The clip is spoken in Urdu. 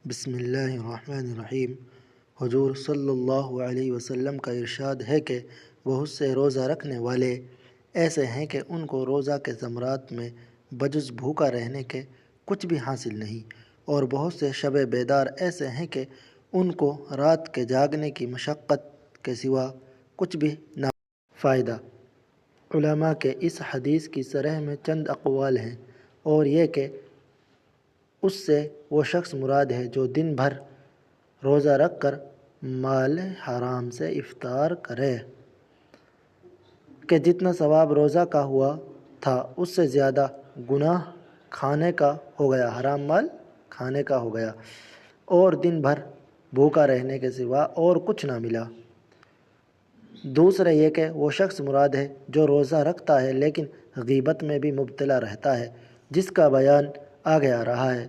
بسم اللہ الرحمن الرحیم۔ حضور صلی اللہ علیہ وسلم کا ارشاد ہے کہ بہت سے روزہ رکھنے والے ایسے ہیں کہ ان کو روزہ کے ثمرات میں بجز بھوکا رہنے کے کچھ بھی حاصل نہیں، اور بہت سے شب بیدار ایسے ہیں کہ ان کو رات کے جاگنے کی مشقت کے سوا کچھ بھی نہ فائدہ۔ علماء کے اس حدیث کی شرح میں چند اقوال ہیں، اور یہ کہ اس سے وہ شخص مراد ہے جو دن بھر روزہ رکھ کر مال حرام سے افطار کرے کہ جتنا ثواب روزہ کا ہوا تھا اس سے زیادہ گناہ کھانے کا ہو گیا، حرام مال کھانے کا ہو گیا، اور دن بھر بھوکا رہنے کے سوا اور کچھ نہ ملا۔ دوسرا یہ کہ وہ شخص مراد ہے جو روزہ رکھتا ہے لیکن غیبت میں بھی مبتلا رہتا ہے، جس کا بیان آگے آ رہا ہے۔